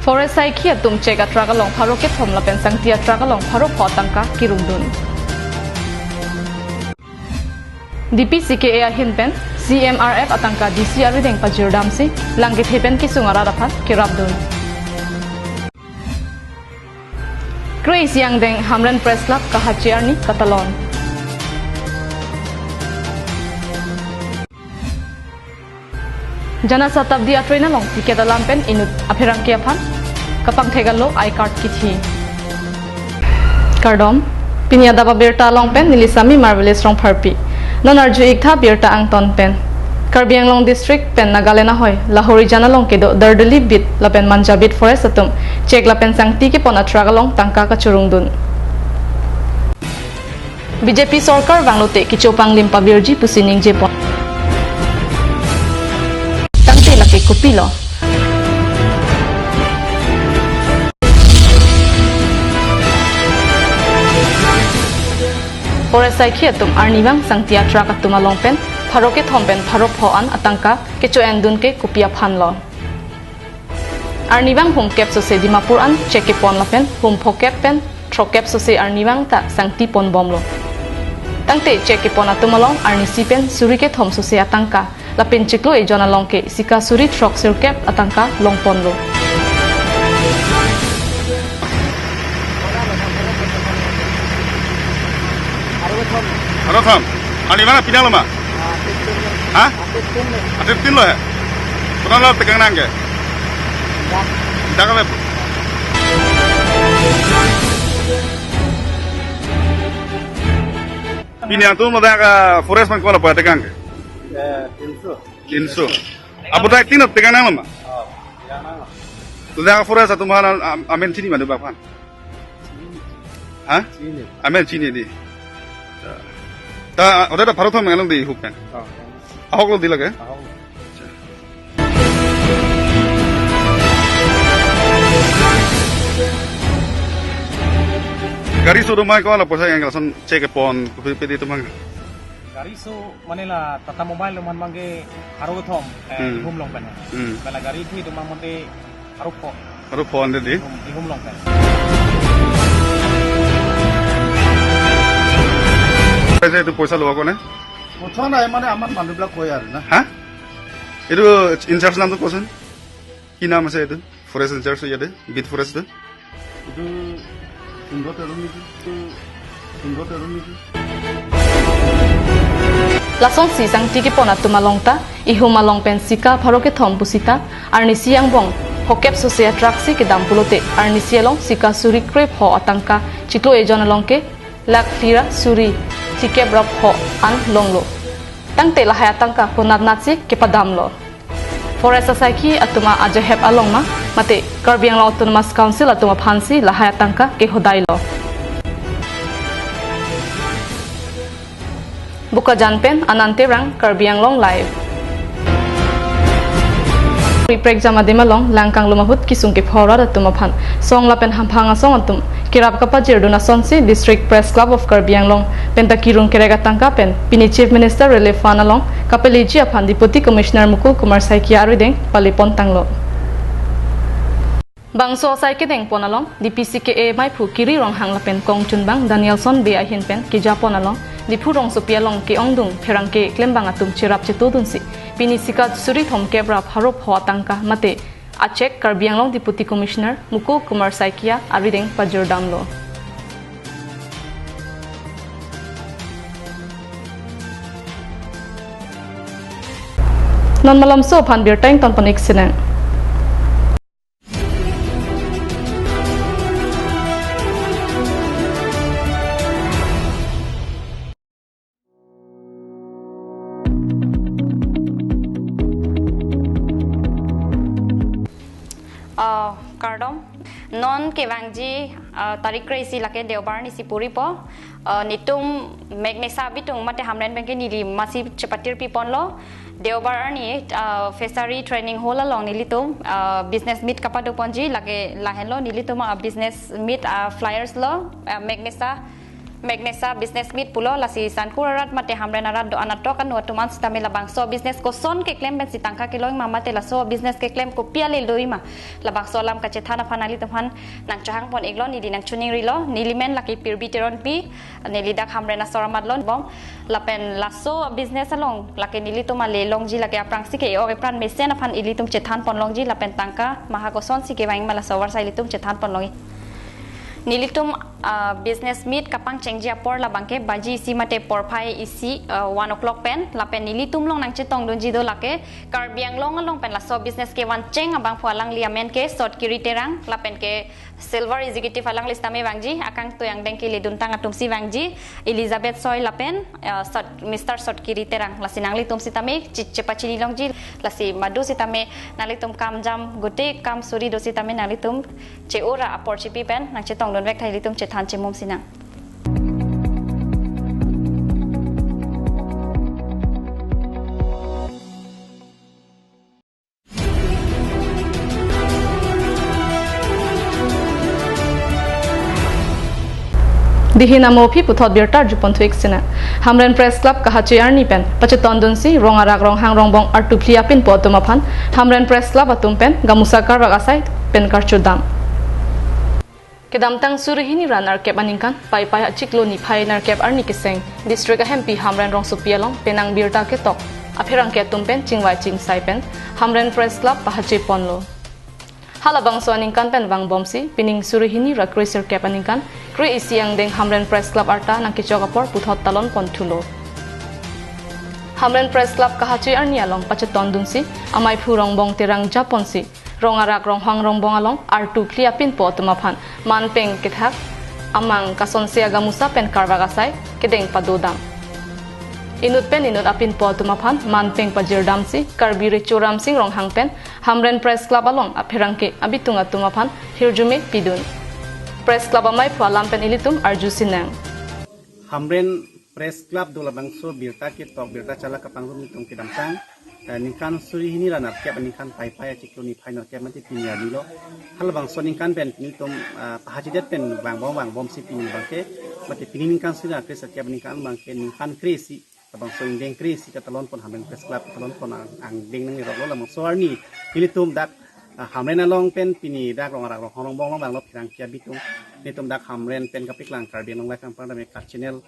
Forest sai khi tum cheka traga long pharo ke thom la pen sang tia traga long pharo pho tangka kirundun DPCKA a hin pen CMRF atangka DCR rideng pajirdam si langge thepen ki sungara rafat kirabdun Grace yang deng Hamran Press Club kahachiar ni Katalon Jana Satabdi atrena long tiket alampen inut apherang kiapan kapang thegalo I card kithi Kardom pinya daba berta long pen nilisami marvelous rong pharpi non arju iktha berta ang ton pen Karbiang Long District pen Nagalena hoy Lahori jana long kedo dardali bit lapen manjabit forest atum check lapen sangti ke pona tragalong tangka ka churungdun BJP Sarkar banglote kichopang limpa birji pusining je pon tangte laki kupilo Forest sai khiatum arnibang sangtia traka tumalong pen Pharoke thompen pharok phoan atangka kecho endun ke kupia phanlo Arnibang hum cap so se Dimapur an cheke pon lapen hum phokep pen throkep so se arnibang ta sangti pon bomlo Tangte cheke pon atumalong arnisi pen surike thom so se atangka lapen chiklo e jona longke sika suri throk sirkep atangka longponlo Halo Tom, ani mana pinang lo ma? Hah? Ada tin lo ya? Pernah lo tegang nangge? Jangan lep. Pinang tu lo dah forest man kau lo pada tegang ke? Insu. Apa dah tin lo tegang nang lo ma? Tu dah forest satu mana amen sini mana bapak? Hah? Amen sini di. ता उधर भारत में गलम दी hook pen आहक लो दिला के गाड़ी सो rumah kau lah pasal yang langsung cek ke pon pedi tu mang गाड़ी सो मने ला tata mobile lo man mangge haro thom hum long pen bela गाड़ी thi tu mang mate haro pon de di hum long pen Saya itu poisa luar kau ne? Mutuan ayam mana aman mandu belak kau ya, na? Hah? Itu in-charge nama tu kosan? Kina masa itu? Forest in-charge ya deh, bit forest tu? Itu tunggu terus ni. Lasong si sang tiki pon atumalong ta ihu malong pensika pharoke thom pusita arnisi yang bong hokep sosia traksi ke dampulote arnisi long sika suri krep ho atangka chiklo e jona longke lak flira suri Sikep rap ho an longlo tangte lahaya tangka ponat natsi ke padamlo Forest Society atuma ajahep along ma mate Karbiang Long Autonomous Council atuma phansi lahaya tangka ke hodailo buka janpen anante rang Karbiang Long live Prek jama demalong langkang lumahut kisung ke phora atuma phan song lapen hamphanga song atum kirap kapa jirduna sonsi District Press Club of Karbiang Long penta kirung kerega tangka pen pini Chief Minister Relief Fund along kapeliji aphan Deputy Commissioner Mukul Kumar Saikia arideng palipon tanglo Bangso saike deng ponalong DPCKA mai phu kiri rong hang lapen kong chunbang Danielson be ahin pen ki japon along dipu rong supia long ke ongdung pherang ke klembang atum chirap chetudun si pini sikat suri thom kebra pharo pho tangka mate achek Karbiang Long Deputy Commissioner Mukul Kumar Saikia arideng pajirdamlo non malam so phan bir tang ton panik sinang Kardom non kewangji tarik crazy lake deobar ni sipuri po nitum magnesa bitung mate hamren bengke nili masih cepatir pipon lo deobar ni fishery training hall along nilitum business meet kapadu ponji lake lahelo nilitum business meet flyers lo magnesa Magnesa business meet pulo la si san kurarat mate hamre narat do anato kan no tuman stame la bangso business ko son ke claim ben sitangka ke loing mama te la so business ke claim ko piale loima la bangso lam ka chethana phanali tamhan nang chahang pon eglo ni dinang chuning rilo nilimen la ki pirbi teron pi nili dak hamre na soramat lon bom la pen la so business along la ke nili to ma le long ji la ke aprang si ke o pran mesen aphan ili tum chethan pon long ji la pen tangka maha ko son si ke waing mala sawar sai litum chethan pon longi nilitum business meet kapang chengjia por la bangke baji isi mate porphai isi 1 o'clock pen la pen nilitum long nang chetong don jido lake karbiang long pen la so business ke wan cheng abang phalang liamen ke short kiri terang la pen ke silver executive alang listame wangji akang to yang dengki lidun tang atum si wangji Elizabeth soy la pen Mr short kiri terang la sinang litum sitame chepachini longji la si madu sitame nalitum kam jam gote kam suri do sitame nalitum che ora aporchipi pen nang chetong don vek thai litum chethan chemom sinang Dihina mopi puthot birtar jupon thuik sina Hamren Press Club kahachi arni pen pacheton donsi rong arak rong hang rong bong artuplia pin po tumaphan Hamren Press Club atum pen gamusa karwak asai pen karchudam kedam tang surihini ranar kep aningkan pai chiklo ni phai nar kep arni kiseng district MP Hamren rong supialong penang birta ke tok apherang ke tumpen chingwai chingsai pen Hamren Press Club pahachi ponlo halabang so aningkan pen wang bomsi pining surihini ra cruiser kep aningkan kri isiang deng Hamren Press Club arta nang kichokapor puthot talon ponthulo Hamren Press Club kahachi arni along pacheton dunsi amai phurong bong terang japonsi rong arak rong hang rong bong along artu clear pin po tumaphan manpeng kithak amang kason sia gamusa pen karwagasai kedeng padodam inut apin po tumaphan manpeng pajirdam si karbire choram sing rong hang pen Hamren Press Club along apherangke abitunga tumaphan hirjume pidun Press Club amai phalam pen ilitum arju sinang Hamren Press Club dola bangso birta ke tok birta chala kapang rum nitung kedam sang ningkan suri hini ranap ke ningkan pai ciklo ni final ke mati pinya dilo hal bangso ningkan pen nitum pahajidat pen bang bom si pinya bangke mati pingin ningkan suri akres ke ningkan bangke ningkan kresi bangso indeng kresi ke talon pon Hamren Press Club talon pon ang deng nang ro la bangso arni ilitum dak Hamren along pen pini dak rong arak rong bong bang lop kirang kia bitung nitum dak Hamren pen kapiklang karbian long lai kampar dame ka channel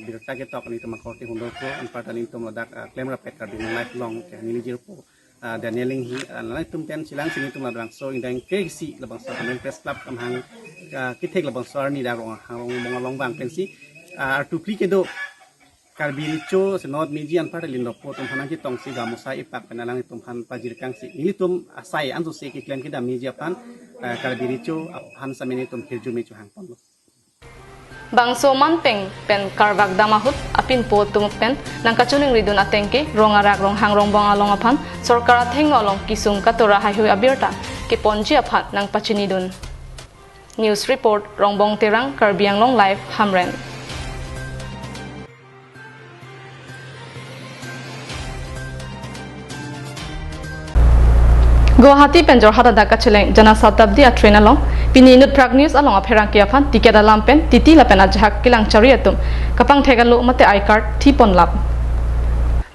birta ke tok ni tama korti hundor ko anpata ni tum ladak claim rapet karbian long lai long ke ni jirpo danieling hi lai tum pen silang sini tum ladang so indang kesi labang so Hamren Press Club kamhang kithek labang so ni dak rong bong long bang pensi artupli ke do karbiricho senot meji anpata lindok po tum hanang ki tong si gamusa ipak penalang tum han pajirkang si ini tum asai antu se ki claim ki da meji apan karbiricho han samene tum hirju meju hang pon bangso manpeng pen karwak damahut apin po tumpen nang kachuling ridun atengke rong arak rong hang rong bong along aphan sarkar atheng along kisung katora haihui abirta ke ponji aphat nang pachinidun news report rongbong terang karbiang long live Hamren Guwahati penjor hata daka cheleng jana satabdi a train along pini inut prag news along a pherang kia phan tiket alam pen titi la pen ajhak kilang chariatum kapang thegalo mate I card thipon lap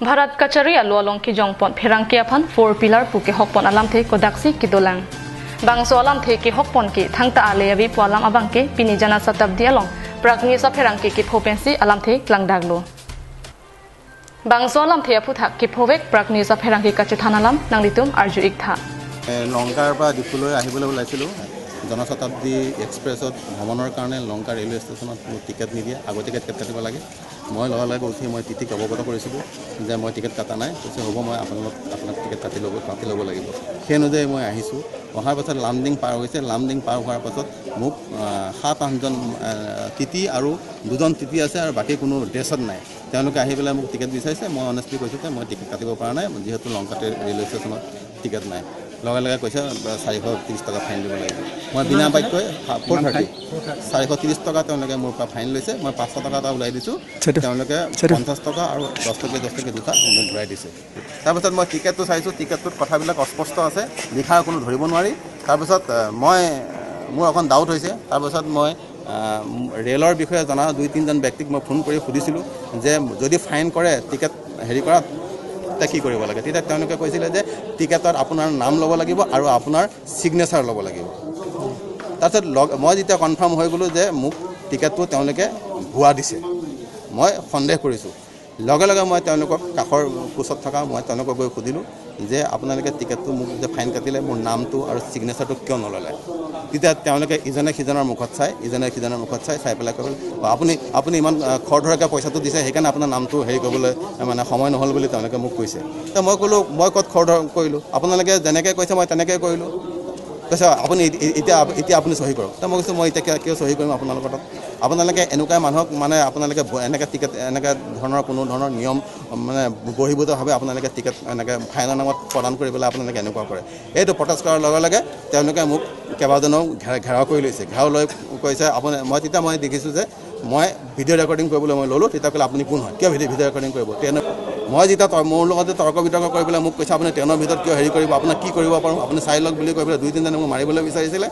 Bharat kachari alu along ki jongpon pherang kia phan 4 pillar puke hokpon alam the kodaksi kidolang bangso alam the ki hokpon ki thangta ale abi polam abangke pini jana satabdi along prag news a pherang ki phopensi alam the klang daglo bangso alam the phuthak ki phovek prag news a pherang ki kachethanalam nanglitum arju iktha লংকাৰ পৰা ডিপুলৈ আহিবলৈ ওলাইছিলোঁ জনশতাব্দী এক্সপ্ৰেছত ভ্ৰমণৰ কাৰণে Lanka railway ষ্টেচনত মোৰ ticket নিদিয়ে আগতীয়াকৈ টিকেট কাটিব লাগে মই লগে উঠি মই টিটিক অৱগত কৰিছিলোঁ যে মই টিকেট কটা নাই কৈছে হ'ব মই আপোনাক টিকেট কাটি ল'ব লাগিব সেই অনুযায়ী মই আহিছোঁ অহাৰ পাছত লামডিং পাৰ হৈছে লামডিং পাৰ হোৱাৰ পাছত মোক 7-8জন টিটি আৰু 2জন টিটি আছে আৰু বাকী কোনো ড্ৰেছত নাই তেওঁলোকে আহি পেলাই মোক টিকেট বিচাৰিছে মই অনেষ্টলি কৈছোঁ যে মই টিকেট কাটিব পৰা নাই যিহেতু লংকাতে ৰেলৱে ষ্টেচনত টিকেট নাই লগে কৈছে 430 টকা ফাইন দিব লাগিব মই বিনা বাক্যই 430 টকা তেওঁলোকে মোৰ পৰা ফাইন লৈছে মই 500 টকা এটা ওলাই দিছোঁ তেওঁলোকে 50 টকা আৰু 10 টকা দুটা মোক ঘূৰাই দিছে তাৰপিছত মই টিকেটটো চাইছোঁ টিকেটটোত কথাবিলাক অস্পষ্ট আছে লিখা কোনো ধৰিব নোৱাৰি তাৰপিছত মই মোৰ অকণ ডাউট হৈছে তাৰপিছত মই ৰেলৰ বিষয়ে জনা 2-3জন ব্যক্তিক মই ফোন কৰি সুধিছিলোঁ যে যদি ফাইন কৰে টিকেট হেৰি কৰা তেতিয়া কি কৰিব লাগে। তেতিয়া তেওঁলোকে কৈছিলে যে টিকেটত আপোনাৰ নাম ল'ব লাগিব আৰু আপোনাৰ ছিগনেচাৰ ল'ব লাগিব। তাৰপিছত মই যেতিয়া কনফাৰ্ম হৈ গ'লোঁ যে মোক টিকেটটো তেওঁলোকে ভুৱা দিছে, মই সন্দেহ কৰিছোঁ। লগে লগে মই তেওঁলোকক কাষৰ কোচত থকা মই তেওঁলোকক গৈ সুধিলোঁ যে আপোনালোকে টিকেটটো মোক যে ফাইন কাটিলে মোৰ নামটো আৰু ছিগনেচাৰটো কিয় নল'লে। তেতিয়া তেওঁলোকে ইজনে সিজনৰ মুখত চাই পেলাই ক'লে আপুনি ইমান খৰধৰকৈ পইচাটো দিছে সেইকাৰণে আপোনাৰ নামটো হেৰি কৰিবলৈ মানে সময় নহ'ল বুলি তেওঁলোকে মোক কৈছে। তো মই ক'লোঁ মই ক'ত খৰধৰ কৰিলোঁ, আপোনালোকে যেনেকৈ কৈছে মই তেনেকৈ কৰিলোঁ। কৈছে আপুনি এতিয়া আপুনি চহী কৰক। তো মই কৈছোঁ মই এতিয়া কিয় চহী কৰিম আপোনালোকৰ তাত। আপোনালোকে এনেকুৱা মানুহক মানে আপোনালোকে এনেকৈ টিকেট এনেকৈ ধৰণৰ কোনো ধৰণৰ নিয়ম মানে বহিৰ্ভূতভাৱে আপোনালোকে টিকেট এনেকৈ ফাইনৰ নামত প্ৰদান কৰি পেলাই আপোনালোকে এনেকুৱা কৰে। এইটো প্ৰটেষ্ট কৰাৰ লগে লগে তেওঁলোকে মোক কেইবাজনেও ঘেৰাও কৰি লৈছে। ঘেৰাও লৈ কৈছে তেতিয়া মই দেখিছোঁ যে মই ভিডিঅ' ৰেকৰ্ডিং কৰিবলৈ মই ল'লোঁ। তেতিয়া ক'লে আপুনি কোন হয়, কিয় ভিডিঅ' ৰেকৰ্ডিং কৰিব। মই যেতিয়া মোৰ লগত তৰ্ক বিতৰ্ক কৰি পেলাই মোক কৈছে আপুনি ট্ৰেইনৰ ভিতৰত কিয় হেৰি কৰিব, আপোনাক কি কৰিব পাৰোঁ আপুনি চাই লওক বুলি কৈ পেলাই 2-3জনে মোক মাৰিবলৈ বিচাৰিছিলে।